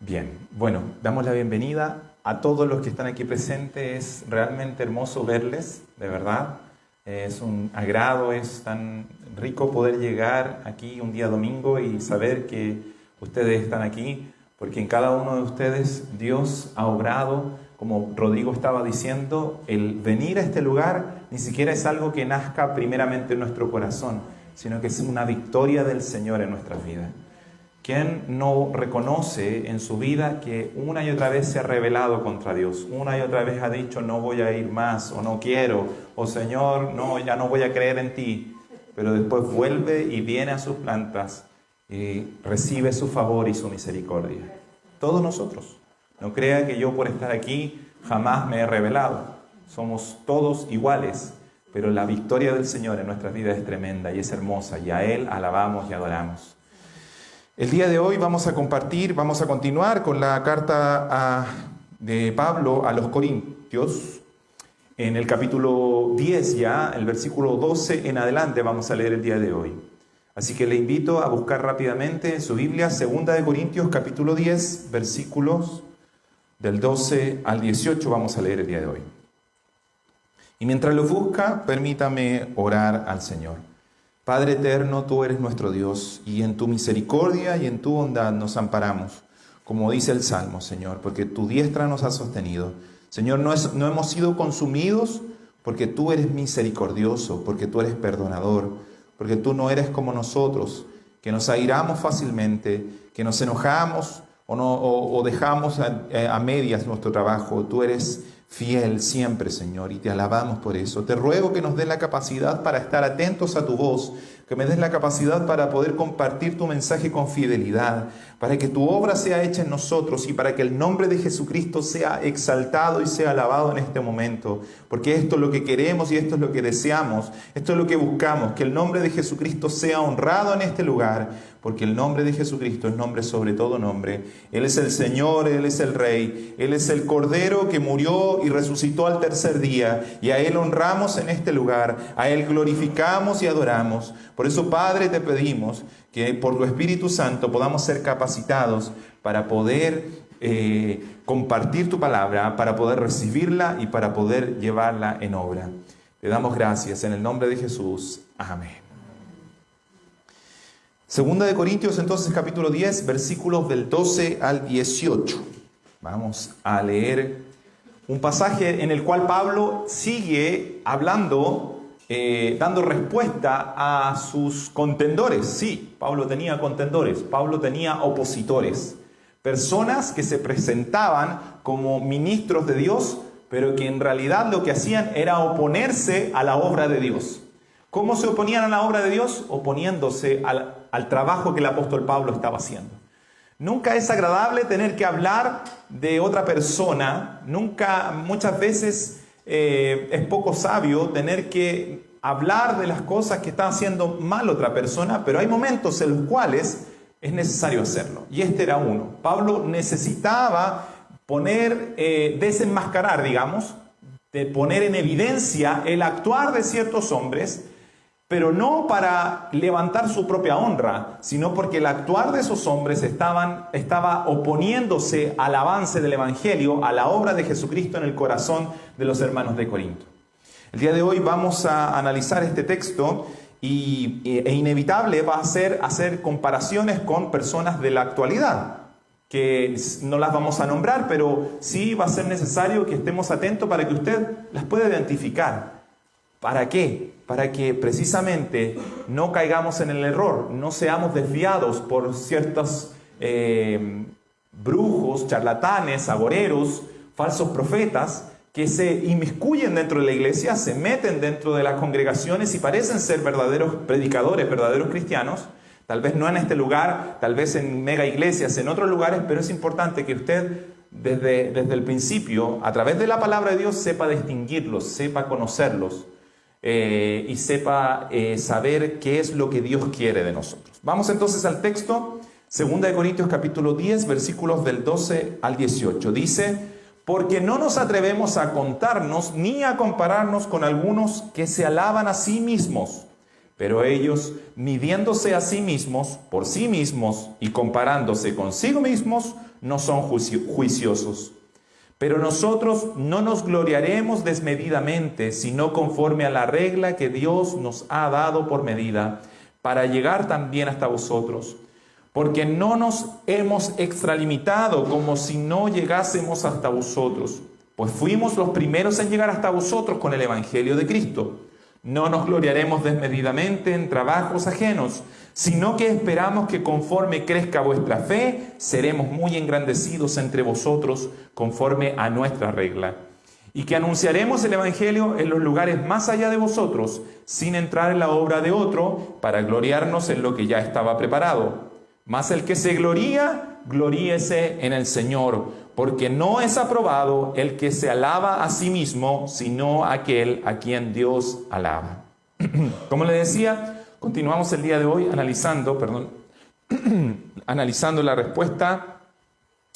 Bien, bueno, damos la bienvenida a todos los que están aquí presentes. Es realmente hermoso verles, de verdad. Es un agrado, es tan rico poder llegar aquí un día domingo y saber que ustedes están aquí, porque en cada uno de ustedes Dios ha obrado, como Rodrigo estaba diciendo, el venir a este lugar ni siquiera es algo que nazca primeramente en nuestro corazón, sino que es una victoria del Señor en nuestras vidas. ¿Quién no reconoce en su vida que una y otra vez se ha rebelado contra Dios? Una y otra vez ha dicho, no voy a ir más, o no quiero, o Señor, no, ya no voy a creer en ti. Pero después vuelve y viene a sus plantas y recibe su favor y su misericordia. Todos nosotros. No crea que yo por estar aquí jamás me he rebelado. Somos todos iguales, pero la victoria del Señor en nuestras vidas es tremenda y es hermosa, y a Él alabamos y adoramos. El día de hoy vamos a continuar con la carta de Pablo a los Corintios. En el capítulo 10 ya, el versículo 12 en adelante vamos a leer el día de hoy. Así que le invito a buscar rápidamente en su Biblia, 2 de Corintios capítulo 10, versículos del 12 al 18 vamos a leer el día de hoy. Y mientras lo busca, permítame orar al Señor. Padre eterno, tú eres nuestro Dios, y en tu misericordia y en tu bondad nos amparamos, como dice el Salmo, Señor, porque tu diestra nos ha sostenido. Señor, no hemos sido consumidos porque tú eres misericordioso, porque tú eres perdonador, porque tú no eres como nosotros, que nos airamos fácilmente, que nos enojamos o dejamos a medias nuestro trabajo. Tú eres fiel siempre, Señor, y te alabamos por eso. Te ruego que nos des la capacidad para estar atentos a tu voz, que me des la capacidad para poder compartir tu mensaje con fidelidad, para que tu obra sea hecha en nosotros y para que el nombre de Jesucristo sea exaltado y sea alabado en este momento, porque esto es lo que queremos y esto es lo que deseamos, esto es lo que buscamos, que el nombre de Jesucristo sea honrado en este lugar, porque el nombre de Jesucristo es nombre sobre todo nombre. Él es el Señor, Él es el Rey, Él es el Cordero que murió y resucitó al tercer día, y a Él honramos en este lugar, a Él glorificamos y adoramos. Por eso, Padre, te pedimos que por tu Espíritu Santo podamos ser capacitados para poder compartir tu palabra, para poder recibirla y para poder llevarla en obra. Te damos gracias en el nombre de Jesús. Amén. 2 de Corintios, entonces, capítulo 10, versículos del 12 al 18. Vamos a leer un pasaje en el cual Pablo sigue hablando, dando respuesta a sus contendores. Sí, Pablo tenía contendores, Pablo tenía opositores, personas que se presentaban como ministros de Dios, pero que en realidad lo que hacían era oponerse a la obra de Dios. ¿Cómo se oponían a la obra de Dios? Oponiéndose al trabajo que el apóstol Pablo estaba haciendo. Nunca es agradable tener que hablar de otra persona. Muchas veces es poco sabio tener que hablar de las cosas que está haciendo mal otra persona, pero hay momentos en los cuales es necesario hacerlo. Y este era uno. Pablo necesitaba desenmascarar, digamos, de poner en evidencia el actuar de ciertos hombres, pero no para levantar su propia honra, sino porque el actuar de esos hombres estaba oponiéndose al avance del Evangelio, a la obra de Jesucristo en el corazón de los hermanos de Corinto. El día de hoy vamos a analizar este texto e inevitable va a ser hacer comparaciones con personas de la actualidad, que no las vamos a nombrar, pero sí va a ser necesario que estemos atentos para que usted las pueda identificar. ¿Para qué? Para que precisamente no caigamos en el error, no seamos desviados por ciertos brujos, charlatanes, agoreros, falsos profetas, que se inmiscuyen dentro de la iglesia, se meten dentro de las congregaciones y parecen ser verdaderos predicadores, verdaderos cristianos. Tal vez no en este lugar, tal vez en mega iglesias, en otros lugares, pero es importante que usted desde el principio, a través de la palabra de Dios, sepa distinguirlos, sepa conocerlos y sepa saber qué es lo que Dios quiere de nosotros. Vamos entonces al texto, 2 de Corintios capítulo 10, versículos del 12 al 18. Dice: porque no nos atrevemos a contarnos ni a compararnos con algunos que se alaban a sí mismos, Pero ellos, midiéndose a sí mismos, por sí mismos y comparándose consigo mismos, no son juiciosos. Pero nosotros no nos gloriaremos desmedidamente, sino conforme a la regla que Dios nos ha dado por medida, para llegar también hasta vosotros. Porque no nos hemos extralimitado como si no llegásemos hasta vosotros, pues fuimos los primeros en llegar hasta vosotros con el Evangelio de Cristo. No nos gloriaremos desmedidamente en trabajos ajenos, sino que esperamos que conforme crezca vuestra fe, seremos muy engrandecidos entre vosotros conforme a nuestra regla. Y que anunciaremos el Evangelio en los lugares más allá de vosotros, sin entrar en la obra de otro, para gloriarnos en lo que ya estaba preparado. Mas el que se gloría, gloríese en el Señor, porque no es aprobado el que se alaba a sí mismo, sino aquel a quien Dios alaba. Como le decía, continuamos el día de hoy analizando la respuesta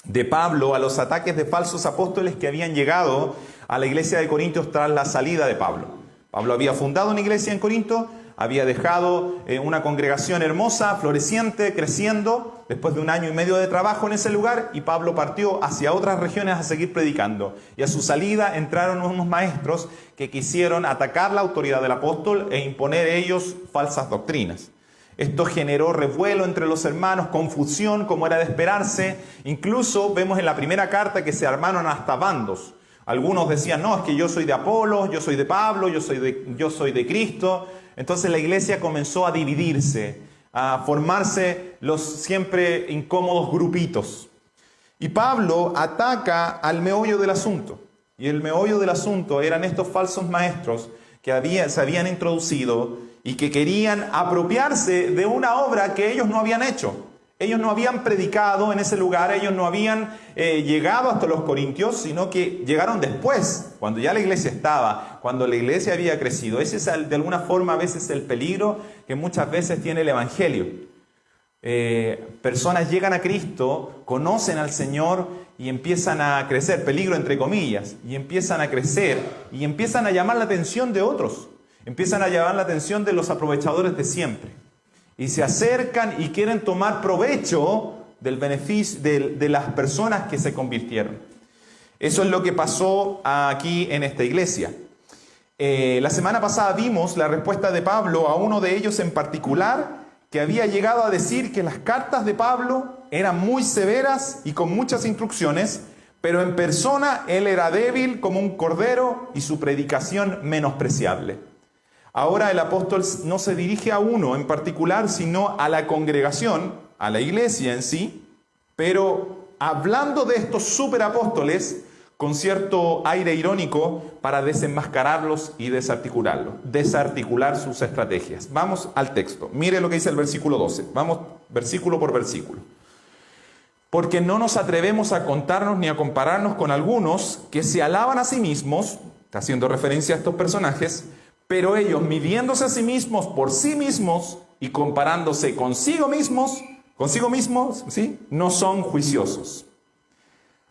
de Pablo a los ataques de falsos apóstoles que habían llegado a la iglesia de Corintios tras la salida de Pablo. Pablo había fundado una iglesia en Corinto, había dejado una congregación hermosa, floreciente, creciendo, después de 1 año y medio de trabajo en ese lugar, y Pablo partió hacia otras regiones a seguir predicando. Y a su salida entraron unos maestros que quisieron atacar la autoridad del apóstol e imponer ellos falsas doctrinas. Esto generó revuelo entre los hermanos, confusión, como era de esperarse. Incluso vemos en la primera carta que se armaron hasta bandos. Algunos decían, no, es que yo soy de Apolos, yo soy de Pablo, yo soy de Cristo. Entonces la iglesia comenzó a dividirse, a formarse los siempre incómodos grupitos. Y Pablo ataca al meollo del asunto. Y el meollo del asunto eran estos falsos maestros que se habían introducido y que querían apropiarse de una obra que ellos no habían hecho. Ellos no habían predicado en ese lugar, ellos no habían llegado hasta los corintios, sino que llegaron después, cuando ya la iglesia estaba, cuando la iglesia había crecido. Ese es de alguna forma a veces el peligro que muchas veces tiene el Evangelio. Personas llegan a Cristo, conocen al Señor y empiezan a crecer, peligro entre comillas, y empiezan a crecer y empiezan a llamar la atención de otros, empiezan a llamar la atención de los aprovechadores de siempre. Y se acercan y quieren tomar provecho del beneficio de las personas que se convirtieron. Eso es lo que pasó aquí en esta iglesia. La semana pasada vimos la respuesta de Pablo a uno de ellos en particular, que había llegado a decir que las cartas de Pablo eran muy severas y con muchas instrucciones, pero en persona él era débil como un cordero y su predicación menospreciable. Ahora el apóstol no se dirige a uno en particular, sino a la congregación, a la iglesia en sí, pero hablando de estos superapóstoles con cierto aire irónico para desenmascararlos y desarticular sus estrategias. Vamos al texto. Mire lo que dice el versículo 12. Vamos versículo por versículo. Porque no nos atrevemos a contarnos ni a compararnos con algunos que se alaban a sí mismos, está haciendo referencia a estos personajes, pero ellos, midiéndose a sí mismos por sí mismos y comparándose consigo mismos, ¿sí?, no son juiciosos.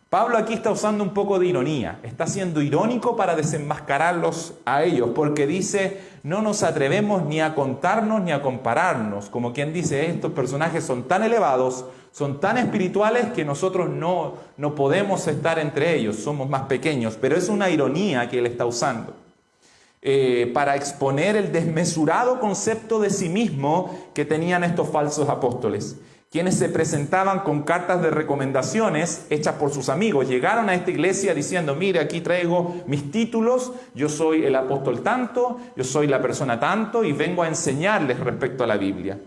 Pablo aquí está usando un poco de ironía, está siendo irónico para desenmascararlos a ellos, porque dice, no nos atrevemos ni a contarnos ni a compararnos, como quien dice, estos personajes son tan elevados, son tan espirituales que nosotros no podemos estar entre ellos, somos más pequeños, pero es una ironía que él está usando. Para exponer el desmesurado concepto de sí mismo que tenían estos falsos apóstoles, quienes se presentaban con cartas de recomendaciones hechas por sus amigos. Llegaron a esta iglesia diciendo, mire, aquí traigo mis títulos, yo soy el apóstol tanto, yo soy la persona tanto y vengo a enseñarles respecto a la Biblia.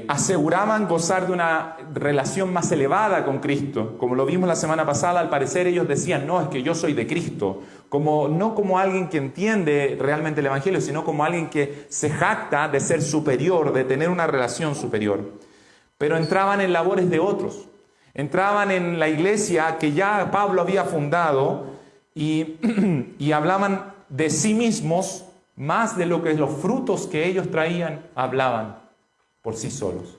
Aseguraban gozar de una relación más elevada con Cristo. Como lo vimos la semana pasada, al parecer ellos decían, no, es que yo soy de Cristo. No como alguien que entiende realmente el Evangelio, sino como alguien que se jacta de ser superior, de tener una relación superior. Pero entraban en labores de otros. Entraban en la iglesia que ya Pablo había fundado y hablaban de sí mismos más de lo que los frutos que ellos traían hablaban por sí solos.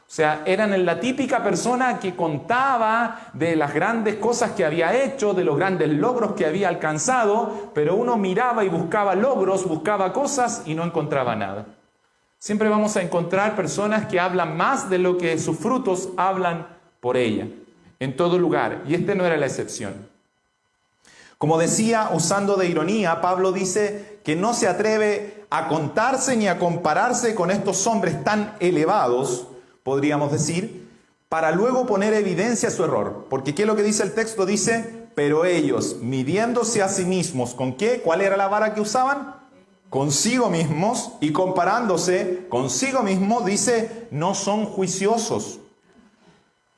O sea, eran la típica persona que contaba de las grandes cosas que había hecho, de los grandes logros que había alcanzado, pero uno miraba y buscaba logros, buscaba cosas y no encontraba nada. Siempre vamos a encontrar personas que hablan más de lo que sus frutos hablan por ella, en todo lugar, y este no era la excepción. Como decía, usando de ironía, Pablo dice que no se atreve a contarse ni a compararse con estos hombres tan elevados, podríamos decir, para luego poner evidencia a su error. Porque ¿qué es lo que dice el texto? Dice, pero ellos, midiéndose a sí mismos, ¿con qué? ¿Cuál era la vara que usaban? Consigo mismos, y comparándose consigo mismo, dice, no son juiciosos.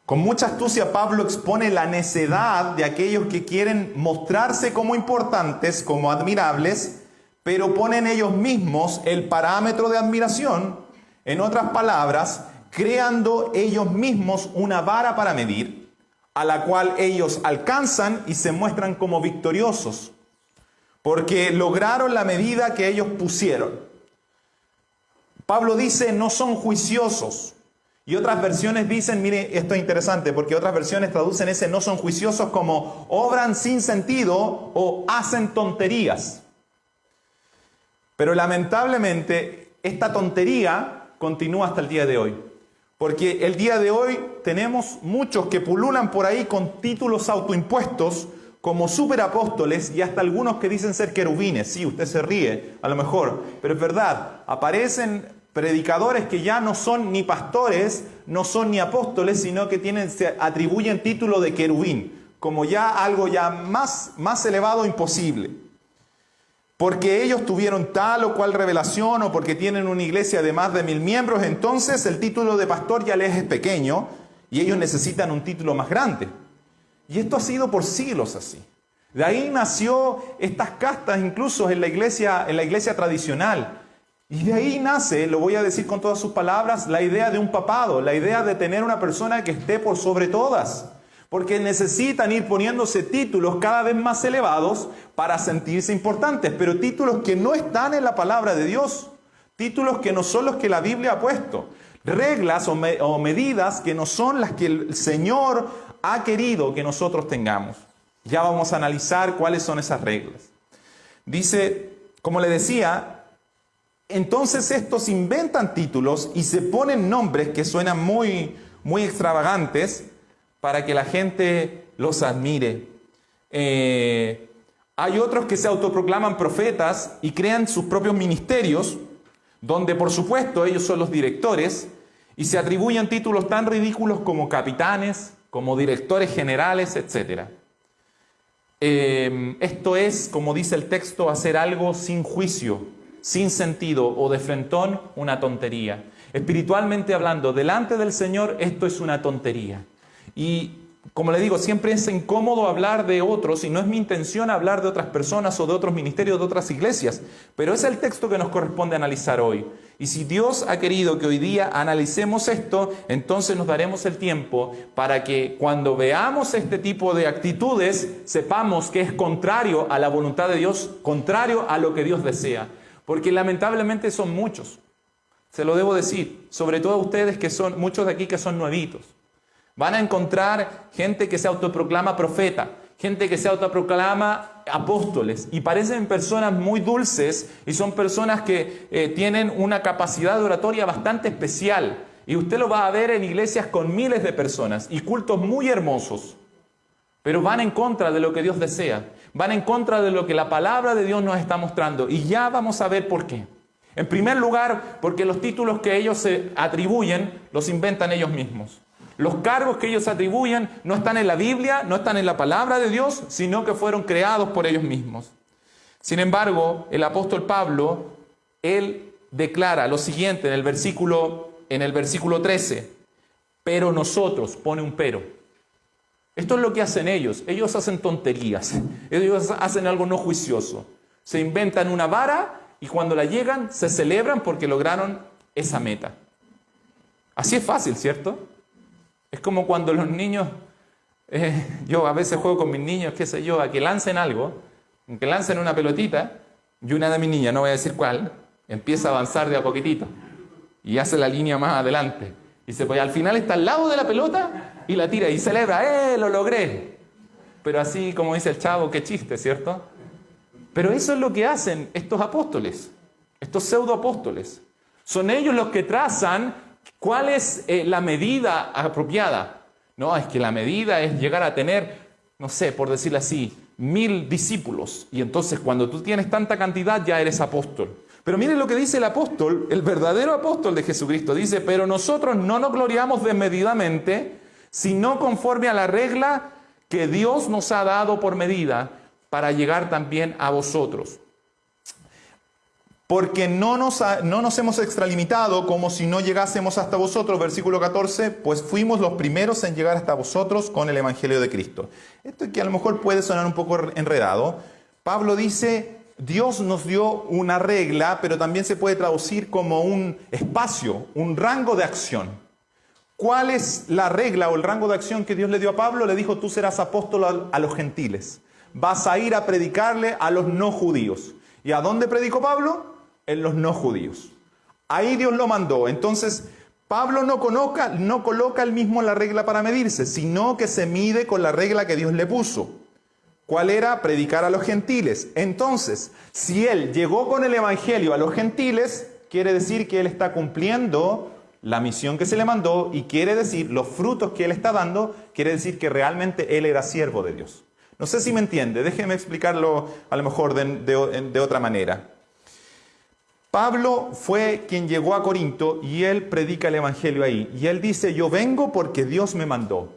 Con mucha astucia Pablo expone la necedad de aquellos que quieren mostrarse como importantes, como admirables, pero ponen ellos mismos el parámetro de admiración, en otras palabras, creando ellos mismos una vara para medir, a la cual ellos alcanzan y se muestran como victoriosos, porque lograron la medida que ellos pusieron. Pablo dice, no son juiciosos. Y otras versiones dicen, mire, esto es interesante, porque otras versiones traducen ese no son juiciosos como obran sin sentido o hacen tonterías. Pero lamentablemente, esta tontería continúa hasta el día de hoy. Porque el día de hoy tenemos muchos que pululan por ahí con títulos autoimpuestos como superapóstoles y hasta algunos que dicen ser querubines. Sí, usted se ríe, a lo mejor, pero es verdad. Aparecen predicadores que ya no son ni pastores, no son ni apóstoles, sino que se atribuyen título de querubín, como ya algo ya más elevado imposible. Porque ellos tuvieron tal o cual revelación o porque tienen una iglesia de más de 1000 miembros, entonces el título de pastor ya les es pequeño y ellos necesitan un título más grande. Y esto ha sido por siglos así. De ahí nació estas castas incluso en la iglesia tradicional. Y de ahí nace, lo voy a decir con todas sus palabras, la idea de un papado, la idea de tener una persona que esté por sobre todas. Porque necesitan ir poniéndose títulos cada vez más elevados para sentirse importantes, pero títulos que no están en la palabra de Dios, títulos que no son los que la Biblia ha puesto, reglas o medidas que no son las que el Señor ha querido que nosotros tengamos. Ya vamos a analizar cuáles son esas reglas. Dice, como le decía, entonces estos inventan títulos y se ponen nombres que suenan muy extravagantes, para que la gente los admire. Hay otros que se autoproclaman profetas y crean sus propios ministerios, donde por supuesto ellos son los directores, y se atribuyen títulos tan ridículos como capitanes, como directores generales, etc. Esto es, como dice el texto, hacer algo sin juicio, sin sentido o de frentón, una tontería. Espiritualmente hablando, delante del Señor, esto es una tontería. Y como le digo, siempre es incómodo hablar de otros y no es mi intención hablar de otras personas o de otros ministerios, de otras iglesias, pero es el texto que nos corresponde analizar hoy. Y si Dios ha querido que hoy día analicemos esto, entonces nos daremos el tiempo para que cuando veamos este tipo de actitudes sepamos que es contrario a la voluntad de Dios, contrario a lo que Dios desea, porque lamentablemente son muchos, se lo debo decir, sobre todo a ustedes que son, muchos de aquí que son nuevitos. Van a encontrar gente que se autoproclama profeta, gente que se autoproclama apóstoles y parecen personas muy dulces y son personas que tienen una capacidad de oratoria bastante especial. Y usted lo va a ver en iglesias con miles de personas y cultos muy hermosos. Pero van en contra de lo que Dios desea, van en contra de lo que la palabra de Dios nos está mostrando. Y ya vamos a ver por qué. En primer lugar, porque los títulos que ellos se atribuyen los inventan ellos mismos. Los cargos que ellos atribuyen no están en la Biblia, no están en la palabra de Dios, sino que fueron creados por ellos mismos. Sin embargo, el apóstol Pablo, él declara lo siguiente en el versículo 13. Pero nosotros, pone un pero. Esto es lo que hacen ellos. Ellos hacen tonterías. Ellos hacen algo no juicioso. Se inventan una vara y cuando la llegan se celebran porque lograron esa meta. Así es fácil, ¿cierto? Es como cuando los niños, yo a veces juego con mis niños, qué sé yo, a que lancen algo, que lancen una pelotita, y una de mis niñas, no voy a decir cuál, empieza a avanzar de a poquitito, y hace la línea más adelante, Dice, pues al final está al lado de la pelota y la tira y celebra, lo logré. Pero así como dice el chavo, qué chiste, ¿cierto? Pero eso es lo que hacen estos apóstoles, estos pseudoapóstoles. Son ellos los que trazan cuál es la medida apropiada. No, es que la medida es llegar a tener, no sé, por decirlo así, 1000 discípulos. Y entonces cuando tú tienes tanta cantidad ya eres apóstol. Pero miren lo que dice el apóstol, el verdadero apóstol de Jesucristo. Dice, pero nosotros no nos gloriamos desmedidamente, sino conforme a la regla que Dios nos ha dado por medida para llegar también a vosotros. Porque no nos hemos extralimitado como si no llegásemos hasta vosotros, versículo 14, pues fuimos los primeros en llegar hasta vosotros con el Evangelio de Cristo. Esto que a lo mejor puede sonar un poco enredado. Pablo dice, Dios nos dio una regla, pero también se puede traducir como un espacio, un rango de acción. ¿Cuál es la regla o el rango de acción que Dios le dio a Pablo? Le dijo, tú serás apóstol a los gentiles. Vas a ir a predicarle a los no judíos. ¿Y a dónde predicó Pablo? En los no judíos. Ahí Dios lo mandó. Entonces, Pablo no coloca él mismo la regla para medirse, sino que se mide con la regla que Dios le puso. ¿Cuál era? Predicar a los gentiles. Entonces, si él llegó con el evangelio a los gentiles, quiere decir que él está cumpliendo la misión que se le mandó y quiere decir, los frutos que él está dando, quiere decir que realmente él era siervo de Dios. No sé si me entiende, déjeme explicarlo a lo mejor de otra manera. Pablo fue quien llegó a Corinto y él predica el evangelio ahí. Y él dice, yo vengo porque Dios me mandó.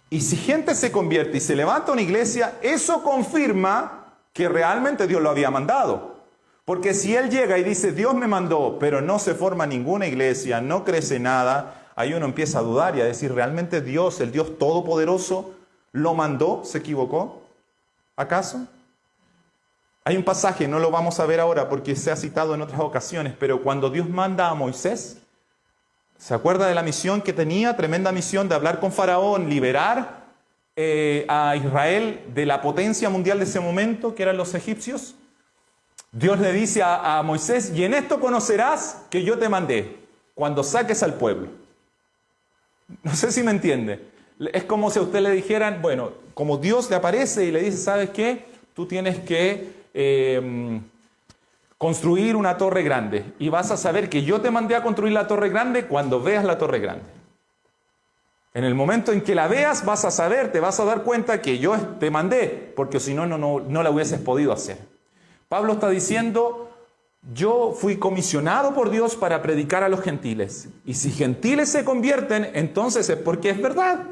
Y si gente se convierte y se levanta una iglesia, eso confirma que realmente Dios lo había mandado. Porque si él llega y dice, Dios me mandó, pero no se forma ninguna iglesia, no crece nada, ahí uno empieza a dudar y a decir, ¿realmente Dios, el Dios Todopoderoso, lo mandó? ¿Se equivocó? ¿Acaso? Hay un pasaje, no lo vamos a ver ahora porque se ha citado en otras ocasiones, pero cuando Dios manda a Moisés, ¿se acuerda de la misión que tenía? Tremenda misión de hablar con Faraón, liberar a Israel de la potencia mundial de ese momento, que eran los egipcios. Dios le dice a Moisés, y en esto conocerás que yo te mandé, cuando saques al pueblo. No sé si me entiende. Es como si a usted le dijeran, bueno, como Dios le aparece y le dice, ¿sabes qué? Tú tienes que construir una torre grande y vas a saber que yo te mandé a construir la torre grande cuando veas la torre grande. En el momento en que la veas vas a saber, te vas a dar cuenta que yo te mandé, porque si no, no la hubieses podido hacer. Pablo está diciendo, yo fui comisionado por Dios para predicar a los gentiles. Y si gentiles se convierten, entonces es porque es verdad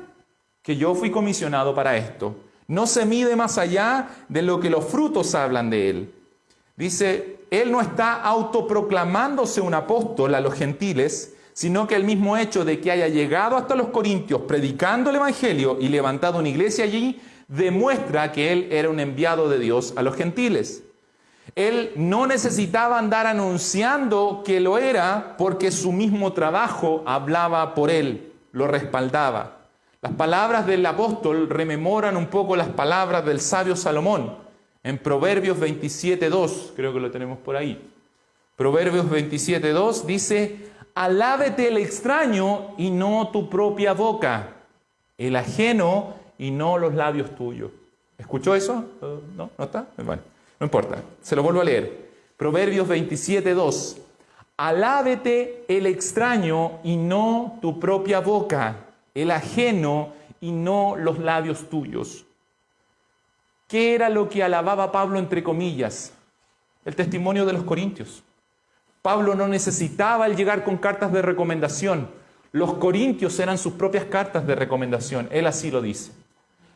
que yo fui comisionado para esto. No se mide más allá de lo que los frutos hablan de él. Dice, él no está autoproclamándose un apóstol a los gentiles, sino que el mismo hecho de que haya llegado hasta los corintios predicando el evangelio y levantado una iglesia allí, demuestra que él era un enviado de Dios a los gentiles. Él no necesitaba andar anunciando que lo era porque su mismo trabajo hablaba por él, lo respaldaba. Las palabras del apóstol rememoran un poco las palabras del sabio Salomón en Proverbios 27:2, creo que lo tenemos por ahí. Proverbios 27:2 dice, alábete el extraño y no tu propia boca, el ajeno y no los labios tuyos. ¿Escuchó eso? ¿No? ¿No está? Bueno, no importa, se lo vuelvo a leer. Proverbios 27:2, alábete el extraño y no tu propia boca, el ajeno y no los labios tuyos. ¿Qué era lo que alababa Pablo entre comillas? El testimonio de los corintios. Pablo no necesitaba el llegar con cartas de recomendación. Los corintios eran sus propias cartas de recomendación. Él así lo dice.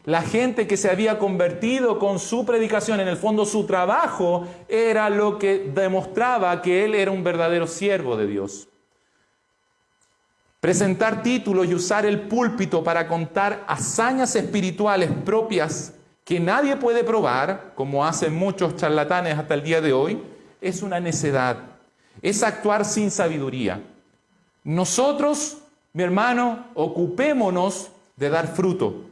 La gente que se había convertido con su predicación, en el fondo su trabajo, era lo que demostraba que él era un verdadero siervo de Dios. Presentar títulos y usar el púlpito para contar hazañas espirituales propias que nadie puede probar, como hacen muchos charlatanes hasta el día de hoy, es una necedad. Es actuar sin sabiduría. Nosotros, mi hermano, ocupémonos de dar fruto,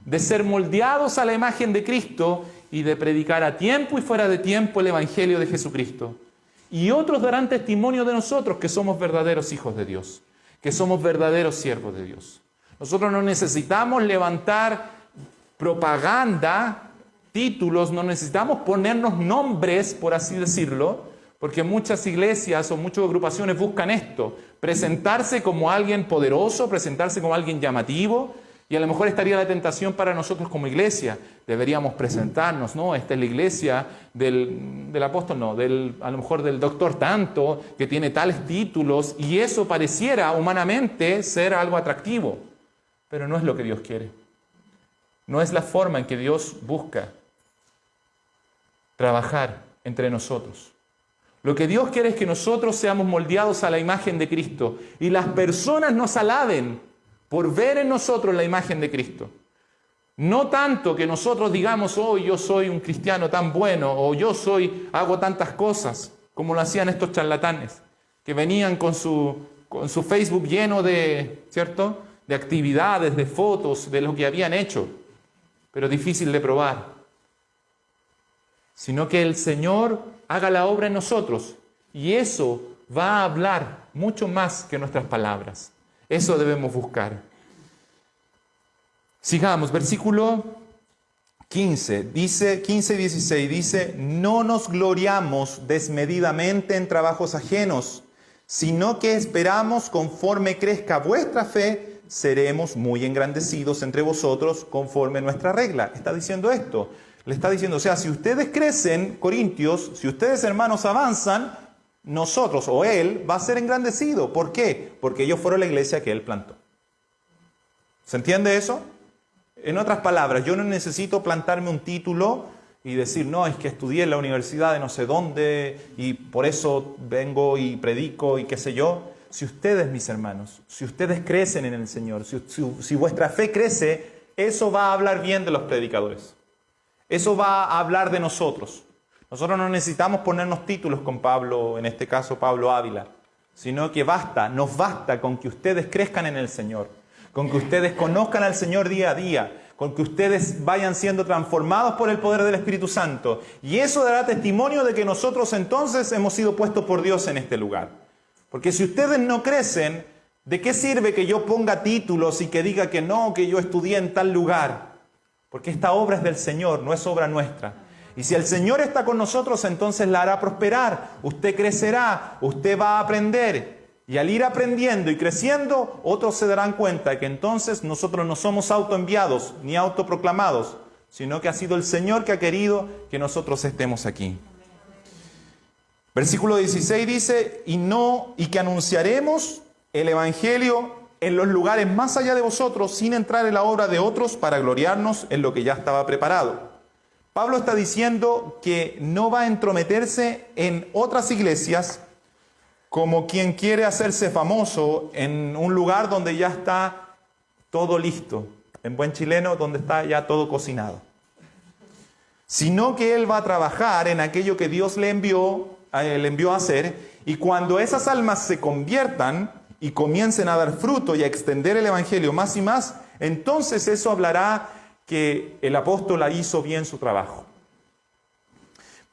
de ser moldeados a la imagen de Cristo y de predicar a tiempo y fuera de tiempo el Evangelio de Jesucristo. Y otros darán testimonio de nosotros que somos verdaderos hijos de Dios. que somos verdaderos siervos de Dios. Nosotros no necesitamos levantar propaganda, títulos, no necesitamos ponernos nombres, por así decirlo, porque muchas iglesias o muchas agrupaciones buscan esto, presentarse como alguien poderoso, presentarse como alguien llamativo, y a lo mejor estaría la tentación para nosotros como iglesia. Deberíamos presentarnos, ¿no? Esta es la iglesia del apóstol, no, a lo mejor del doctor tanto, que tiene tales títulos, y eso pareciera humanamente ser algo atractivo, pero no es lo que Dios quiere. No es la forma en que Dios busca trabajar entre nosotros. Lo que Dios quiere es que nosotros seamos moldeados a la imagen de Cristo y las personas nos alaben por ver en nosotros la imagen de Cristo. No tanto que nosotros digamos, oh, yo soy un cristiano tan bueno, o yo hago tantas cosas, como lo hacían estos charlatanes, que venían con su Facebook lleno de, ¿cierto?, de actividades, de fotos, de lo que habían hecho, pero difícil de probar. Sino que el Señor haga la obra en nosotros, y eso va a hablar mucho más que nuestras palabras. Eso debemos buscar. Sigamos, versículo 15 y 16 dice, no nos gloriamos desmedidamente en trabajos ajenos, sino que esperamos conforme crezca vuestra fe, seremos muy engrandecidos entre vosotros conforme nuestra regla. Está diciendo esto. Le está diciendo, o sea, si ustedes crecen, Corintios, si ustedes hermanos avanzan, nosotros o él va a ser engrandecido. ¿Por qué? Porque ellos fueron la iglesia que él plantó. ¿Se entiende eso? En otras palabras, yo no necesito plantarme un título y decir, no, es que estudié en la universidad de no sé dónde y por eso vengo y predico y qué sé yo. Si ustedes, mis hermanos, si ustedes crecen en el Señor, si vuestra fe crece, eso va a hablar bien de los predicadores. Eso va a hablar de nosotros. Nosotros no necesitamos ponernos títulos con Pablo, en este caso Pablo Ávila, sino que nos basta con que ustedes crezcan en el Señor, con que ustedes conozcan al Señor día a día, con que ustedes vayan siendo transformados por el poder del Espíritu Santo. Y eso dará testimonio de que nosotros entonces hemos sido puestos por Dios en este lugar. Porque si ustedes no crecen, ¿de qué sirve que yo ponga títulos y que diga que no, que yo estudié en tal lugar? Porque esta obra es del Señor, no es obra nuestra. Y si el Señor está con nosotros, entonces la hará prosperar. Usted crecerá, usted va a aprender. Y al ir aprendiendo y creciendo, otros se darán cuenta que entonces nosotros no somos autoenviados ni autoproclamados, sino que ha sido el Señor que ha querido que nosotros estemos aquí. Versículo 16 dice, y que anunciaremos el Evangelio en los lugares más allá de vosotros, sin entrar en la obra de otros para gloriarnos en lo que ya estaba preparado. Pablo está diciendo que no va a entrometerse en otras iglesias como quien quiere hacerse famoso en un lugar donde ya está todo listo, en buen chileno, donde está ya todo cocinado. Sino que él va a trabajar en aquello que Dios le envió a hacer, y cuando esas almas se conviertan y comiencen a dar fruto y a extender el Evangelio más y más, entonces eso hablará que el apóstol hizo bien su trabajo.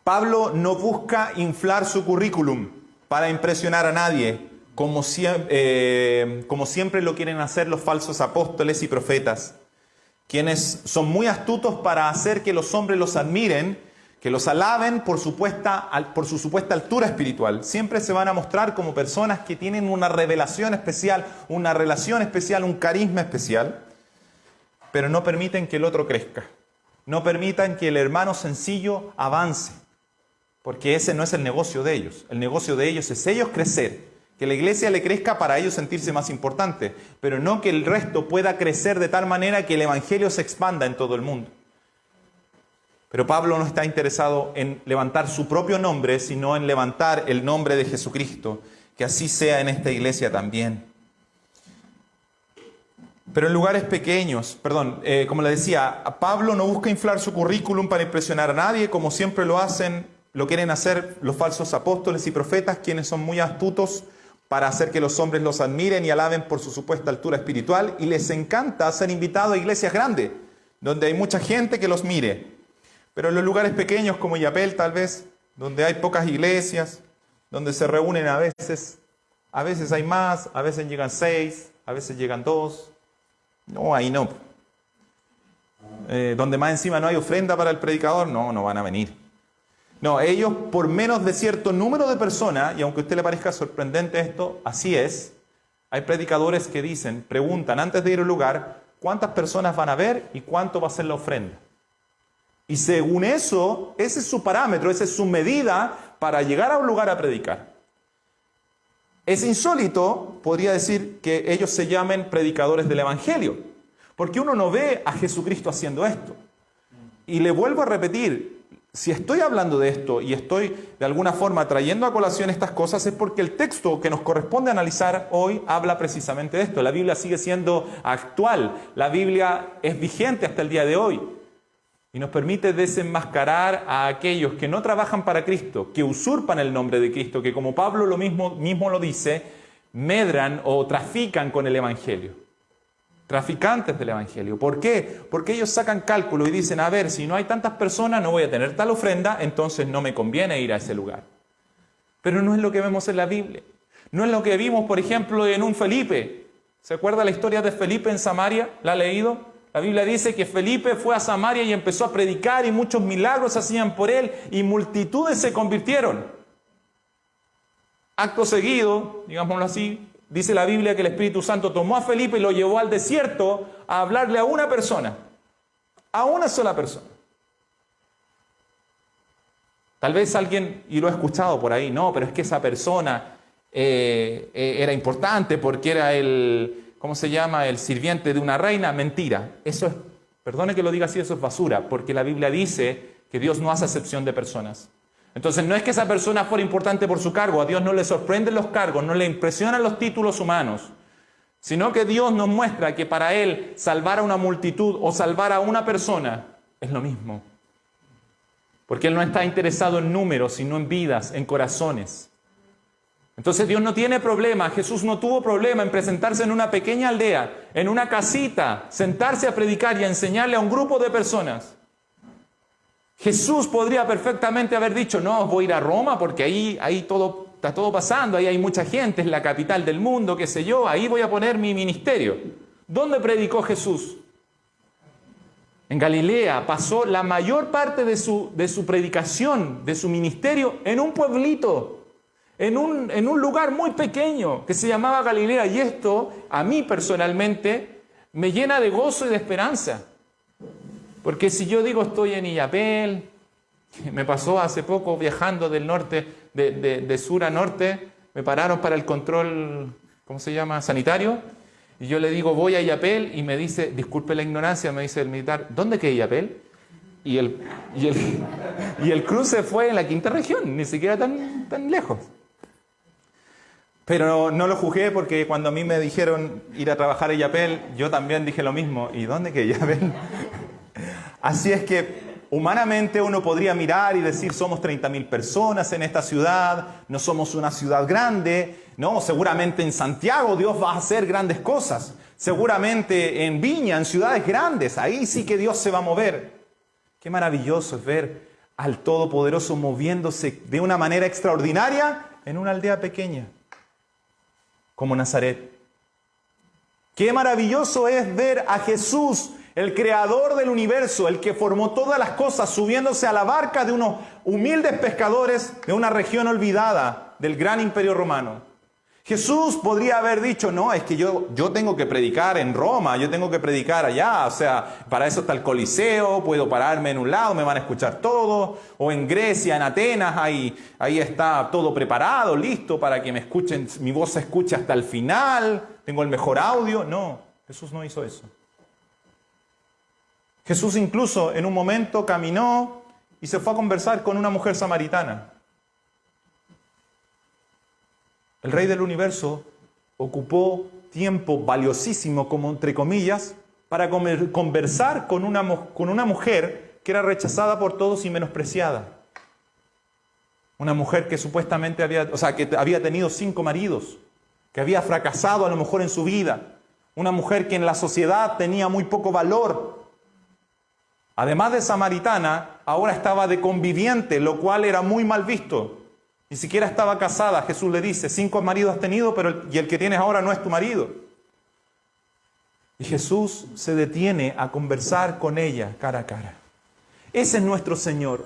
Pablo no busca inflar su currículum para impresionar a nadie, como siempre lo quieren hacer los falsos apóstoles y profetas, quienes son muy astutos para hacer que los hombres los admiren, que los alaben por su supuesta altura espiritual. Siempre se van a mostrar como personas que tienen una revelación especial, una relación especial, un carisma especial, pero no permiten que el otro crezca. No permitan que el hermano sencillo avance, porque ese no es el negocio de ellos. El negocio de ellos es ellos crecer, que la iglesia le crezca para ellos sentirse más importante, pero no que el resto pueda crecer de tal manera que el evangelio se expanda en todo el mundo. Pero Pablo no está interesado en levantar su propio nombre, sino en levantar el nombre de Jesucristo. Que así sea en esta iglesia también. Pero en lugares pequeños, como le decía, Pablo no busca inflar su currículum para impresionar a nadie, como siempre lo quieren hacer los falsos apóstoles y profetas, quienes son muy astutos para hacer que los hombres los admiren y alaben por su supuesta altura espiritual, y les encanta ser invitados a iglesias grandes, donde hay mucha gente que los mire. Pero en los lugares pequeños como Yapel tal vez, donde hay pocas iglesias, donde se reúnen a veces A veces hay más, a veces llegan 6, a veces llegan 2. No, ahí no. Donde más encima no hay ofrenda para el predicador, no van a venir. No, ellos por menos de cierto número de personas, y aunque a usted le parezca sorprendente esto, así es. Hay predicadores que dicen, preguntan antes de ir al lugar, ¿cuántas personas van a ver y cuánto va a ser la ofrenda? Y según eso, ese es su parámetro, esa es su medida para llegar a un lugar a predicar. Es insólito, podría decir, que ellos se llamen predicadores del Evangelio, porque uno no ve a Jesucristo haciendo esto. Y le vuelvo a repetir, si estoy hablando de esto y estoy de alguna forma trayendo a colación estas cosas, es porque el texto que nos corresponde analizar hoy habla precisamente de esto. La Biblia sigue siendo actual, la Biblia es vigente hasta el día de hoy y nos permite desenmascarar a aquellos que no trabajan para Cristo, que usurpan el nombre de Cristo, que como Pablo lo mismo lo dice, medran o trafican con el Evangelio. Traficantes del Evangelio. ¿Por qué? Porque ellos sacan cálculo y dicen, a ver, si no hay tantas personas, no voy a tener tal ofrenda, entonces no me conviene ir a ese lugar. Pero no es lo que vemos en la Biblia. No es lo que vimos, por ejemplo, en un Felipe. ¿Se acuerda la historia de Felipe en Samaria? ¿La ha leído? La Biblia dice que Felipe fue a Samaria y empezó a predicar y muchos milagros se hacían por él y multitudes se convirtieron. Acto seguido, digámoslo así, dice la Biblia que el Espíritu Santo tomó a Felipe y lo llevó al desierto a hablarle a una persona, a una sola persona. Tal vez alguien, y lo he escuchado por ahí, no, pero es que esa persona era importante porque era el, ¿cómo se llama?, el sirviente de una reina. Mentira, eso es, perdone que lo diga así, eso es basura, porque la Biblia dice que Dios no hace acepción de personas. Entonces no es que esa persona fuera importante por su cargo, a Dios no le sorprenden los cargos, no le impresionan los títulos humanos, sino que Dios nos muestra que para Él salvar a una multitud o salvar a una persona es lo mismo. Porque Él no está interesado en números, sino en vidas, en corazones. Entonces Dios no tiene problema, Jesús no tuvo problema en presentarse en una pequeña aldea, en una casita, sentarse a predicar y a enseñarle a un grupo de personas. Jesús podría perfectamente haber dicho, no, voy a ir a Roma porque ahí está todo pasando, ahí hay mucha gente, es la capital del mundo, qué sé yo, ahí voy a poner mi ministerio. ¿Dónde predicó Jesús? En Galilea. Pasó la mayor parte de su predicación, de su ministerio, en un pueblito, en un lugar muy pequeño que se llamaba Galilea. Y esto, a mí personalmente, me llena de gozo y de esperanza. Porque si yo digo estoy en Illapel, me pasó hace poco viajando del norte, de sur a norte, me pararon para el control, ¿cómo se llama?, sanitario, y yo le digo voy a Illapel y me dice, disculpe la ignorancia, me dice el militar, ¿dónde queda Illapel? Y el cruce fue en la quinta región, ni siquiera tan lejos. Pero no lo juzgué porque cuando a mí me dijeron ir a trabajar a Illapel, yo también dije lo mismo, ¿y dónde queda Illapel? Así es que humanamente uno podría mirar y decir somos 30.000 personas en esta ciudad, no somos una ciudad grande, no, seguramente en Santiago Dios va a hacer grandes cosas, seguramente en Viña, en ciudades grandes, ahí sí que Dios se va a mover. Qué maravilloso es ver al Todopoderoso moviéndose de una manera extraordinaria en una aldea pequeña, como Nazaret. Qué maravilloso es ver a Jesús, el creador del universo, el que formó todas las cosas, subiéndose a la barca de unos humildes pescadores de una región olvidada del gran imperio romano. Jesús podría haber dicho, no, es que yo tengo que predicar en Roma, yo tengo que predicar allá, o sea, para eso está el Coliseo, puedo pararme en un lado, me van a escuchar todo, o en Grecia, en Atenas, ahí está todo preparado, listo para que me escuchen, mi voz se escuche hasta el final, tengo el mejor audio. No, Jesús no hizo eso. Jesús incluso en un momento caminó y se fue a conversar con una mujer samaritana. El Rey del Universo ocupó tiempo valiosísimo, como entre comillas, para conversar con una mujer que era rechazada por todos y menospreciada. Una mujer que supuestamente que había tenido 5 maridos, que había fracasado a lo mejor en su vida. Una mujer que en la sociedad tenía muy poco valor. Además de samaritana, ahora estaba de conviviente, lo cual era muy mal visto. Ni siquiera estaba casada. Jesús le dice, 5 maridos has tenido, y el que tienes ahora no es tu marido. Y Jesús se detiene a conversar con ella cara a cara. Ese es nuestro Señor.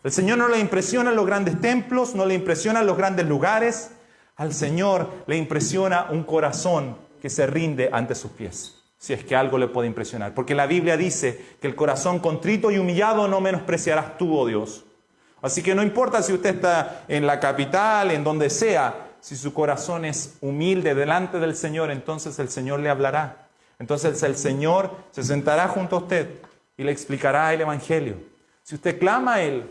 El Señor no le impresionan los grandes templos, no le impresionan los grandes lugares. Al Señor le impresiona un corazón que se rinde ante sus pies. Si es que algo le puede impresionar. Porque la Biblia dice que el corazón contrito y humillado no menospreciarás tú, oh Dios. Así que no importa si usted está en la capital, en donde sea, si su corazón es humilde delante del Señor, entonces el Señor le hablará. Entonces el Señor se sentará junto a usted y le explicará el Evangelio. Si usted clama a Él,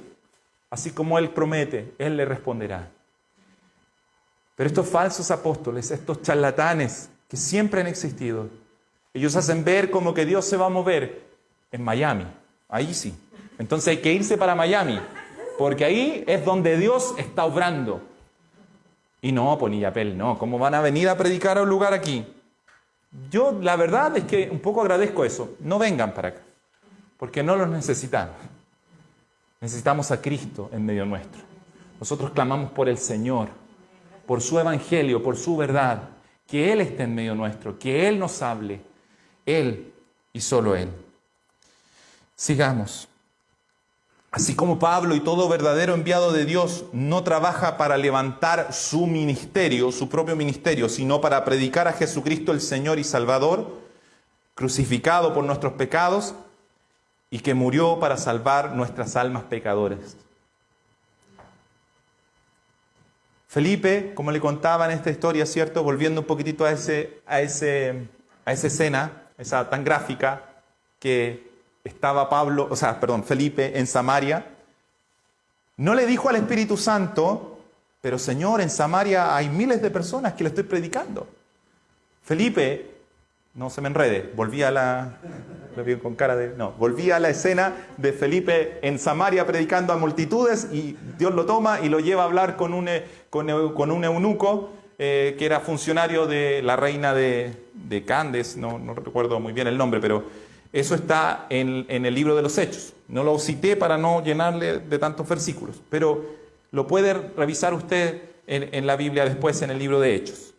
así como Él promete, Él le responderá. Pero estos falsos apóstoles, estos charlatanes que siempre han existido, ellos hacen ver como que Dios se va a mover en Miami. Ahí sí. Entonces hay que irse para Miami, porque ahí es donde Dios está obrando. Y no, Ponillapel, no. ¿Cómo van a venir a predicar a un lugar aquí? Yo la verdad es que un poco agradezco eso. No vengan para acá, porque no los necesitamos. Necesitamos a Cristo en medio nuestro. Nosotros clamamos por el Señor, por su Evangelio, por su verdad, que Él esté en medio nuestro, que Él nos hable, Él y solo Él. Sigamos. Así como Pablo y todo verdadero enviado de Dios no trabaja para levantar su ministerio, su propio ministerio, sino para predicar a Jesucristo el Señor y Salvador, crucificado por nuestros pecados y que murió para salvar nuestras almas pecadoras. Felipe, como le contaba en esta historia, ¿cierto? Volviendo un poquitito a esa escena, esa tan gráfica, que estaba Felipe en Samaria, no le dijo al Espíritu Santo, pero Señor, en Samaria hay miles de personas que le estoy predicando. Felipe, no se me enrede, volví a la escena de Felipe en Samaria predicando a multitudes y Dios lo toma y lo lleva a hablar con un eunuco que era funcionario de la reina de Candes, no recuerdo muy bien el nombre, pero eso está en el libro de los Hechos. No lo cité para no llenarle de tantos versículos, pero lo puede revisar usted en la Biblia después en el libro de Hechos.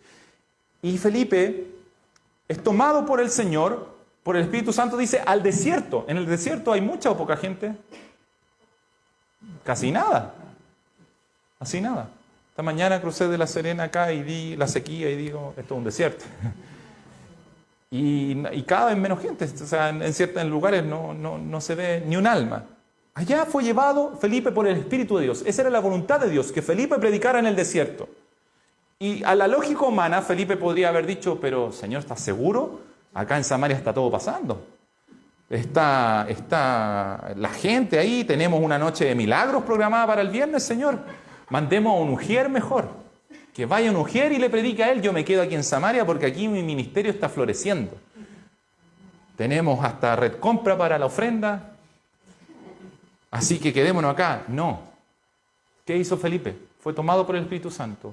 Y Felipe es tomado por el Señor, por el Espíritu Santo, dice, al desierto. En el desierto hay mucha o poca gente. Casi nada. Así nada. Esta mañana crucé de La Serena acá y vi la sequía y digo, esto es un desierto. Y cada vez menos gente. O sea, en ciertos lugares no se ve ni un alma. Allá fue llevado Felipe por el Espíritu de Dios. Esa era la voluntad de Dios, que Felipe predicara en el desierto. Y a la lógica humana, Felipe podría haber dicho, pero Señor, ¿estás seguro? Acá en Samaria está todo pasando. Está la gente ahí, tenemos una noche de milagros programada para el viernes, Señor. Mandemos a un ujier mejor. Que vaya un ujier y le predique a él. Yo me quedo aquí en Samaria porque aquí mi ministerio está floreciendo. Tenemos hasta red compra para la ofrenda. Así que quedémonos acá. No. ¿Qué hizo Felipe? Fue tomado por el Espíritu Santo.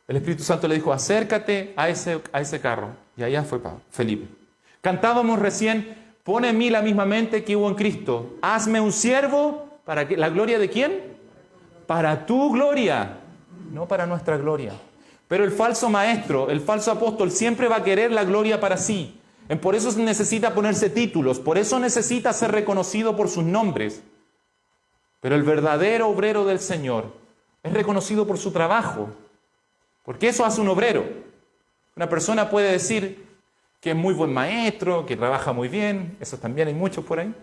El Espíritu Santo le dijo, acércate a ese carro. Y allá fue Felipe. Cantábamos recién, pone en mí la misma mente que hubo en Cristo. Hazme un siervo para que, ¿la gloria de quién? Para tu gloria, no para nuestra gloria. Pero el falso maestro, el falso apóstol siempre va a querer la gloria para sí. Por eso necesita ponerse títulos, por eso necesita ser reconocido por sus nombres. Pero el verdadero obrero del Señor es reconocido por su trabajo. Porque eso hace un obrero. Una persona puede decir que es muy buen maestro, que trabaja muy bien, eso también hay muchos por ahí.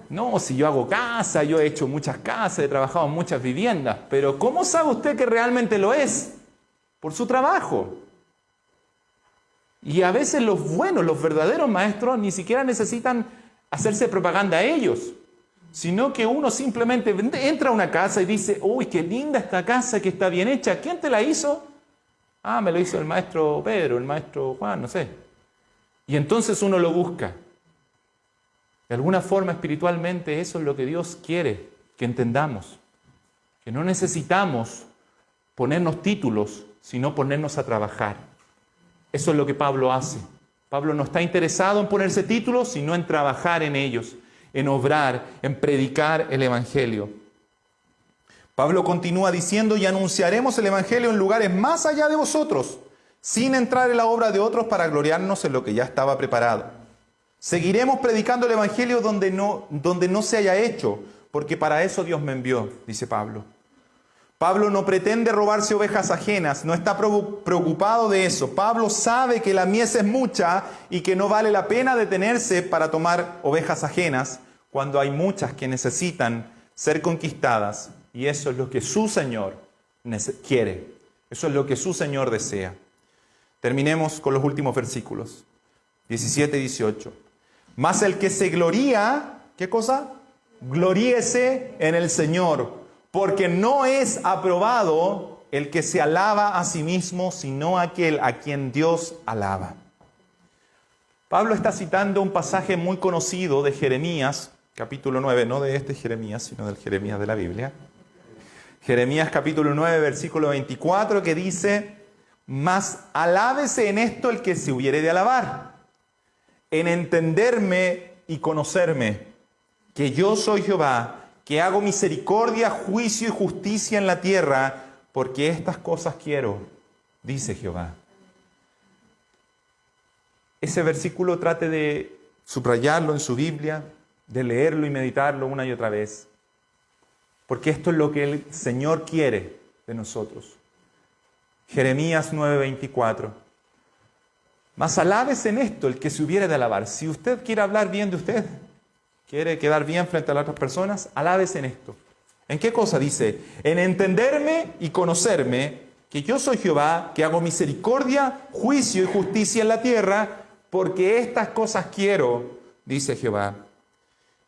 No, si yo hago casa, yo he hecho muchas casas, he trabajado en muchas viviendas, pero ¿cómo sabe usted que realmente lo es? Por su trabajo. Y a veces los buenos, los verdaderos maestros ni siquiera necesitan hacerse propaganda a ellos, sino que uno simplemente entra a una casa y dice, uy, qué linda esta casa, que está bien hecha, ¿quién te la hizo? Ah, me lo hizo el maestro Pedro, el maestro Juan, no sé. Y entonces uno lo busca. De alguna forma, espiritualmente, eso es lo que Dios quiere que entendamos. Que no necesitamos ponernos títulos, sino ponernos a trabajar. Eso es lo que Pablo hace. Pablo no está interesado en ponerse títulos, sino en trabajar en ellos, en obrar, en predicar el Evangelio. Pablo continúa diciendo, y anunciaremos el Evangelio en lugares más allá de vosotros, sin entrar en la obra de otros para gloriarnos en lo que ya estaba preparado. Seguiremos predicando el Evangelio donde no se haya hecho, porque para eso Dios me envió, dice Pablo. Pablo no pretende robarse ovejas ajenas, no está preocupado de eso. Pablo sabe que la mies es mucha y que no vale la pena detenerse para tomar ovejas ajenas cuando hay muchas que necesitan ser conquistadas. Y eso es lo que su Señor quiere. Eso es lo que su Señor desea. Terminemos con los últimos versículos, 17 y 18. Mas el que se gloría, ¿qué cosa? Gloríese en el Señor, porque no es aprobado el que se alaba a sí mismo, sino aquel a quien Dios alaba. Pablo está citando un pasaje muy conocido de Jeremías, capítulo 9, no de este Jeremías, sino del Jeremías de la Biblia. Jeremías capítulo 9, versículo 24, que dice, mas alábese en esto el que se hubiere de alabar, en entenderme y conocerme, que yo soy Jehová, que hago misericordia, juicio y justicia en la tierra, porque estas cosas quiero, dice Jehová. Ese versículo trate de subrayarlo en su Biblia, de leerlo y meditarlo una y otra vez, porque esto es lo que el Señor quiere de nosotros. Jeremías 9:24. Mas alábese en esto el que se hubiere de alabar. Si usted quiere hablar bien de usted, quiere quedar bien frente a las otras personas, alábese en esto. ¿En qué cosa? Dice, en entenderme y conocerme, que yo soy Jehová, que hago misericordia, juicio y justicia en la tierra, porque estas cosas quiero, dice Jehová.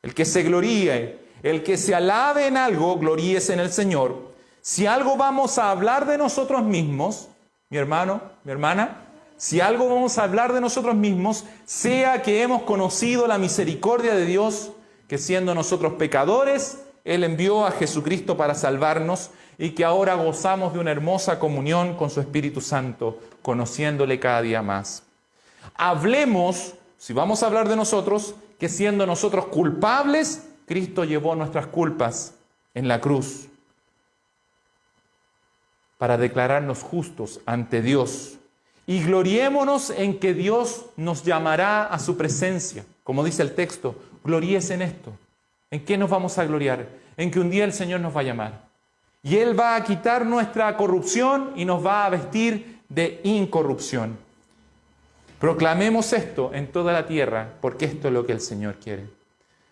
El que se gloríe, el que se alabe en algo, gloríese en el Señor. Si algo vamos a hablar de nosotros mismos, mi hermano, mi hermana, si algo vamos a hablar de nosotros mismos, sea que hemos conocido la misericordia de Dios, que siendo nosotros pecadores, Él envió a Jesucristo para salvarnos y que ahora gozamos de una hermosa comunión con su Espíritu Santo, conociéndole cada día más. Hablemos, si vamos a hablar de nosotros, que siendo nosotros culpables, Cristo llevó nuestras culpas en la cruz para declararnos justos ante Dios. Y gloriémonos en que Dios nos llamará a su presencia. Como dice el texto, gloríese en esto. ¿En qué nos vamos a gloriar? En que un día el Señor nos va a llamar. Y Él va a quitar nuestra corrupción y nos va a vestir de incorrupción. Proclamemos esto en toda la tierra, porque esto es lo que el Señor quiere.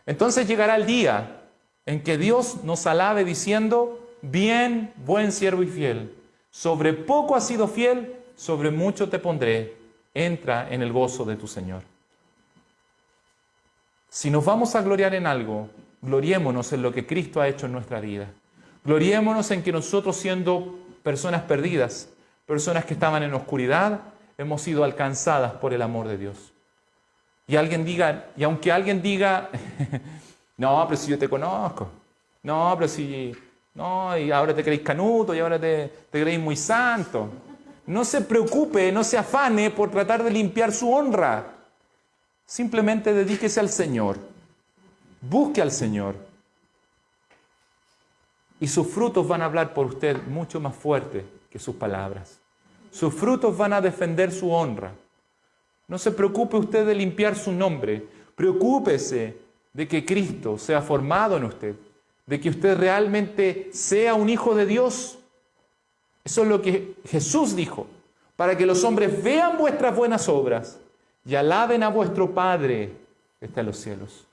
Entonces llegará el día en que Dios nos alabe diciendo, bien, buen siervo y fiel. Sobre poco has sido fiel, sobre mucho te pondré. Entra en el gozo de tu Señor. Si nos vamos a gloriar en algo, gloriémonos en lo que Cristo ha hecho en nuestra vida. Gloriémonos en que nosotros, siendo personas perdidas, personas que estaban en oscuridad, hemos sido alcanzadas por el amor de Dios. Y aunque alguien diga, no, pero si yo te conozco, no, pero si, no, y ahora te creéis canuto, y ahora te creéis muy santo. No se preocupe, no se afane por tratar de limpiar su honra. Simplemente dedíquese al Señor. Busque al Señor. Y sus frutos van a hablar por usted mucho más fuerte que sus palabras. Sus frutos van a defender su honra. No se preocupe usted de limpiar su nombre. Preocúpese de que Cristo sea formado en usted. De que usted realmente sea un hijo de Dios. Eso es lo que Jesús dijo. Para que los hombres vean vuestras buenas obras y alaben a vuestro Padre que está en los cielos.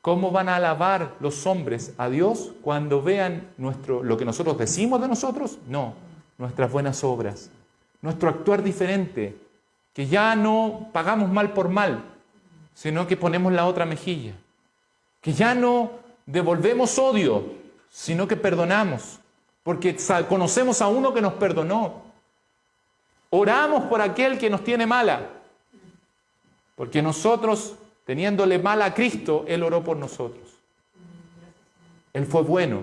¿Cómo van a alabar los hombres a Dios cuando vean lo que nosotros decimos de nosotros? No, nuestras buenas obras, nuestro actuar diferente, que ya no pagamos mal por mal, sino que ponemos la otra mejilla, que ya no devolvemos odio, sino que perdonamos, porque conocemos a uno que nos perdonó. Oramos por aquel que nos tiene mala, porque nosotros, teniéndole mal a Cristo, Él oró por nosotros. Él fue bueno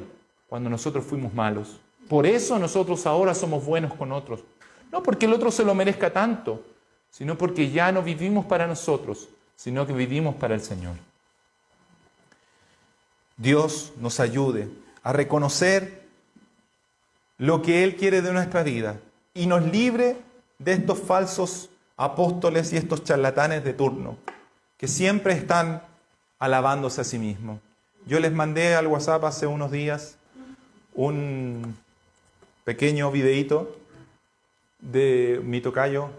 cuando nosotros fuimos malos. Por eso nosotros ahora somos buenos con otros. No porque el otro se lo merezca tanto, sino porque ya no vivimos para nosotros, sino que vivimos para el Señor. Dios nos ayude a reconocer lo que Él quiere de nuestra vida y nos libre de estos falsos apóstoles y estos charlatanes de turno que siempre están alabándose a sí mismos. Yo les mandé al WhatsApp hace unos días un pequeño videíto de mi tocayo.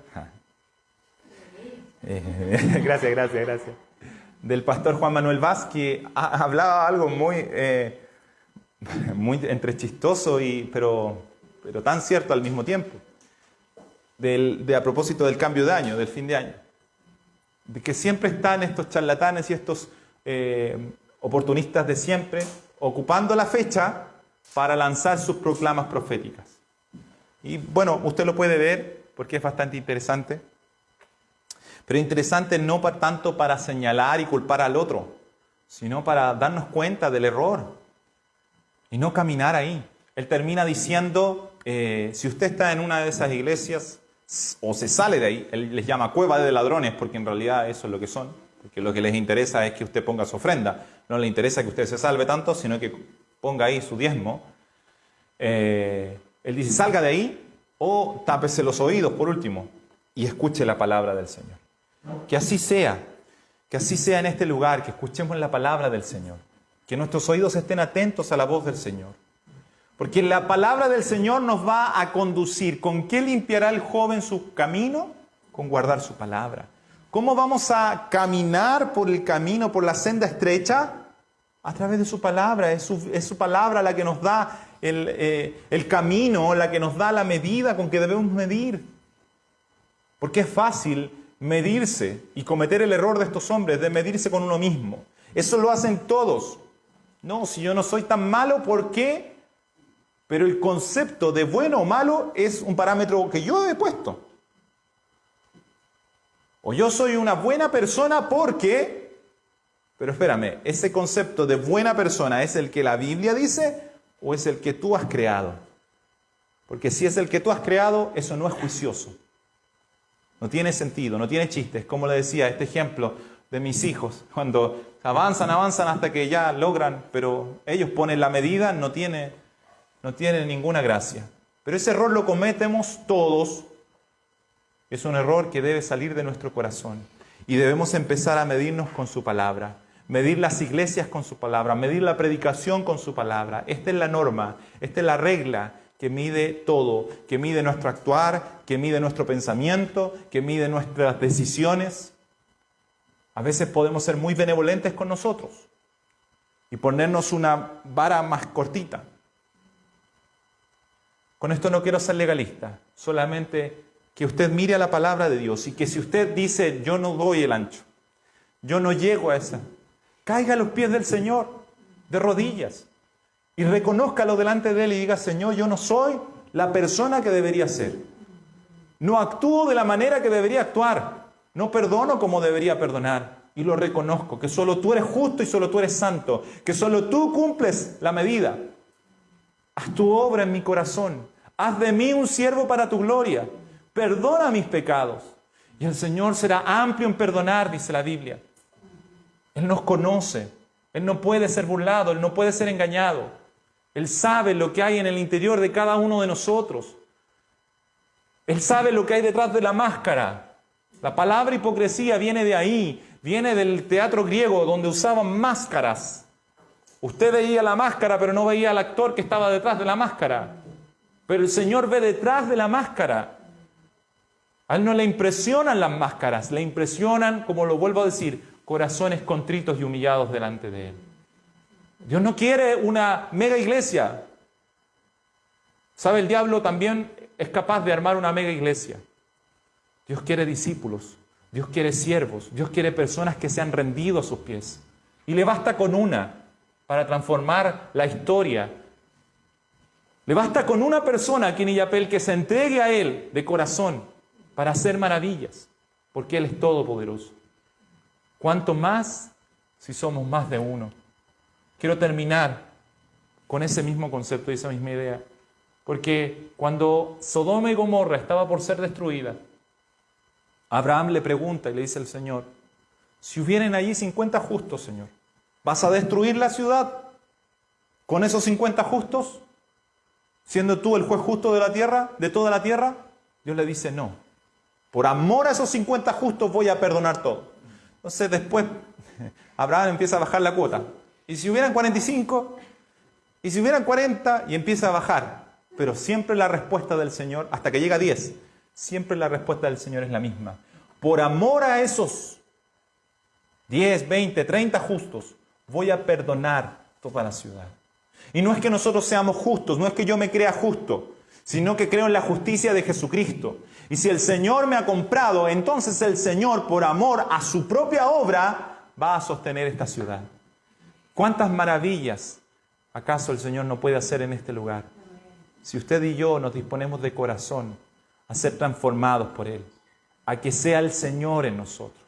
Gracias. Del pastor Juan Manuel Vaz, que hablaba algo muy entre chistoso pero tan cierto al mismo tiempo. A propósito del cambio de año, del fin de año. De que siempre están estos charlatanes y estos oportunistas de siempre ocupando la fecha para lanzar sus proclamas proféticas. Y bueno, usted lo puede ver porque es bastante interesante. Pero interesante no tanto para señalar y culpar al otro, sino para darnos cuenta del error y no caminar ahí. Él termina diciendo, si usted está en una de esas iglesias o se sale de ahí, él les llama cueva de ladrones porque en realidad eso es lo que son, porque lo que les interesa es que usted ponga su ofrenda, no le interesa que usted se salve tanto, sino que ponga ahí su diezmo. Él dice, salga de ahí o tápese los oídos por último y escuche la palabra del Señor. Que así sea en este lugar, que escuchemos la palabra del Señor, que nuestros oídos estén atentos a la voz del Señor. Porque la palabra del Señor nos va a conducir. ¿Con qué limpiará el joven su camino? Con guardar su palabra. ¿Cómo vamos a caminar por el camino, por la senda estrecha? A través de su palabra. Es su palabra la que nos da el camino, la que nos da la medida con que debemos medir. Porque es fácil medirse y cometer el error de estos hombres, de medirse con uno mismo. Eso lo hacen todos. No, si yo no soy tan malo, ¿por qué? Pero el concepto de bueno o malo es un parámetro que yo he puesto. O yo soy una buena persona porque... Pero espérame, ¿ese concepto de buena persona es el que la Biblia dice o es el que tú has creado? Porque si es el que tú has creado, eso no es juicioso. No tiene sentido, no tiene chistes. Como le decía, este ejemplo de mis hijos, cuando avanzan hasta que ya logran, pero ellos ponen la medida, no tiene ninguna gracia. Pero ese error lo cometemos todos. Es un error que debe salir de nuestro corazón. Y debemos empezar a medirnos con su palabra. Medir las iglesias con su palabra. Medir la predicación con su palabra. Esta es la norma, esta es la regla que mide todo, que mide nuestro actuar, que mide nuestro pensamiento, que mide nuestras decisiones. A veces podemos ser muy benevolentes con nosotros y ponernos una vara más cortita. Con esto no quiero ser legalista, solamente que usted mire a la palabra de Dios y que si usted dice, yo no doy el ancho, yo no llego a esa, caiga a los pies del Señor, de rodillas. Y reconózcalo delante de Él y diga, Señor, yo no soy la persona que debería ser. No actúo de la manera que debería actuar. No perdono como debería perdonar. Y lo reconozco, que solo tú eres justo y solo tú eres santo. Que solo tú cumples la medida. Haz tu obra en mi corazón. Haz de mí un siervo para tu gloria. Perdona mis pecados. Y el Señor será amplio en perdonar, dice la Biblia. Él nos conoce. Él no puede ser burlado. Él no puede ser engañado. Él sabe lo que hay en el interior de cada uno de nosotros. Él sabe lo que hay detrás de la máscara. La palabra hipocresía viene de ahí, viene del teatro griego donde usaban máscaras. Usted veía la máscara, pero no veía al actor que estaba detrás de la máscara. Pero el Señor ve detrás de la máscara. A Él no le impresionan las máscaras, le impresionan, como lo vuelvo a decir, corazones contritos y humillados delante de Él. Dios no quiere una mega iglesia. ¿Sabe? El diablo también es capaz de armar una mega iglesia. Dios quiere discípulos, Dios quiere siervos, Dios quiere personas que se han rendido a sus pies. Y le basta con una para transformar la historia. Le basta con una persona aquí en Illapel que se entregue a Él de corazón para hacer maravillas, porque Él es todopoderoso. ¿Cuánto más si somos más de uno? Quiero terminar con ese mismo concepto y esa misma idea. Porque cuando Sodoma y Gomorra estaba por ser destruida, Abraham le pregunta y le dice al Señor, si hubieren allí 50 justos, Señor, ¿vas a destruir la ciudad? con esos 50 justos, siendo tú el juez justo de la tierra, de toda la tierra? Dios le dice no. Por amor a esos 50 justos voy a perdonar todo. Entonces después Abraham empieza a bajar la cuota. Y si hubieran 45, y si hubieran 40, y empieza a bajar. Pero siempre la respuesta del Señor, hasta que llega a 10, siempre la respuesta del Señor es la misma. Por amor a esos 10, 20, 30 justos, voy a perdonar toda la ciudad. Y no es que nosotros seamos justos, no es que yo me crea justo, sino que creo en la justicia de Jesucristo. Y si el Señor me ha comprado, entonces el Señor, por amor a su propia obra, va a sostener esta ciudad. ¿Cuántas maravillas acaso el Señor no puede hacer en este lugar? Si usted y yo nos disponemos de corazón a ser transformados por Él, a que sea el Señor en nosotros.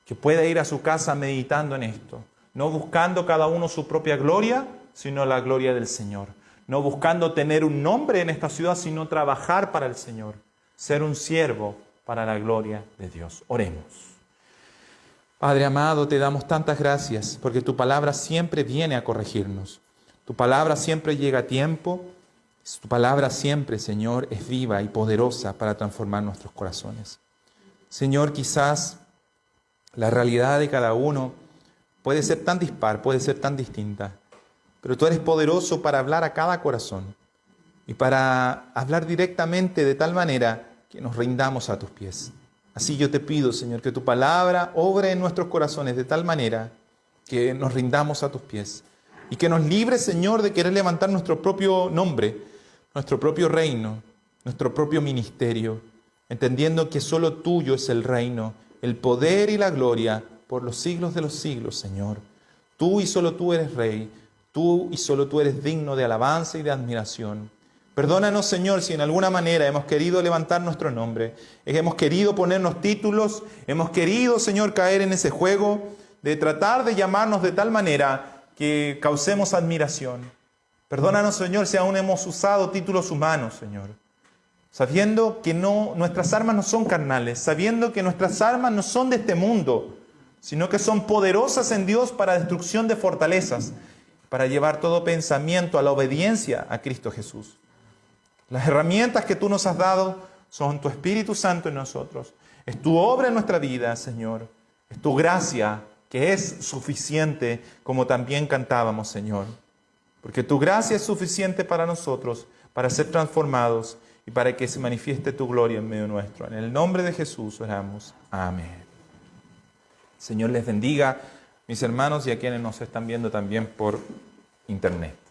Que pueda ir a su casa meditando en esto, no buscando cada uno su propia gloria, sino la gloria del Señor. No buscando tener un nombre en esta ciudad, sino trabajar para el Señor. Ser un siervo para la gloria de Dios. Oremos. Padre amado, te damos tantas gracias porque tu palabra siempre viene a corregirnos. Tu palabra siempre llega a tiempo. Tu palabra siempre, Señor, es viva y poderosa para transformar nuestros corazones. Señor, quizás la realidad de cada uno puede ser tan dispar, puede ser tan distinta, pero tú eres poderoso para hablar a cada corazón y para hablar directamente de tal manera que nos rindamos a tus pies. Así yo te pido, Señor, que tu palabra obre en nuestros corazones de tal manera que nos rindamos a tus pies y que nos libre, Señor, de querer levantar nuestro propio nombre, nuestro propio reino, nuestro propio ministerio, entendiendo que solo tuyo es el reino, el poder y la gloria por los siglos de los siglos, Señor. Tú y solo tú eres Rey, tú y solo tú eres digno de alabanza y de admiración. Perdónanos, Señor, si en alguna manera hemos querido levantar nuestro nombre, hemos querido ponernos títulos, hemos querido, Señor, caer en ese juego de tratar de llamarnos de tal manera que causemos admiración. Perdónanos, Señor, si aún hemos usado títulos humanos, Señor, sabiendo que nuestras armas no son carnales, sabiendo que nuestras armas no son de este mundo, sino que son poderosas en Dios para destrucción de fortalezas, para llevar todo pensamiento a la obediencia a Cristo Jesús. Las herramientas que tú nos has dado son tu Espíritu Santo en nosotros. Es tu obra en nuestra vida, Señor. Es tu gracia que es suficiente, como también cantábamos, Señor. Porque tu gracia es suficiente para nosotros, para ser transformados y para que se manifieste tu gloria en medio nuestro. En el nombre de Jesús oramos. Amén. Señor les bendiga, mis hermanos, y a quienes nos están viendo también por internet.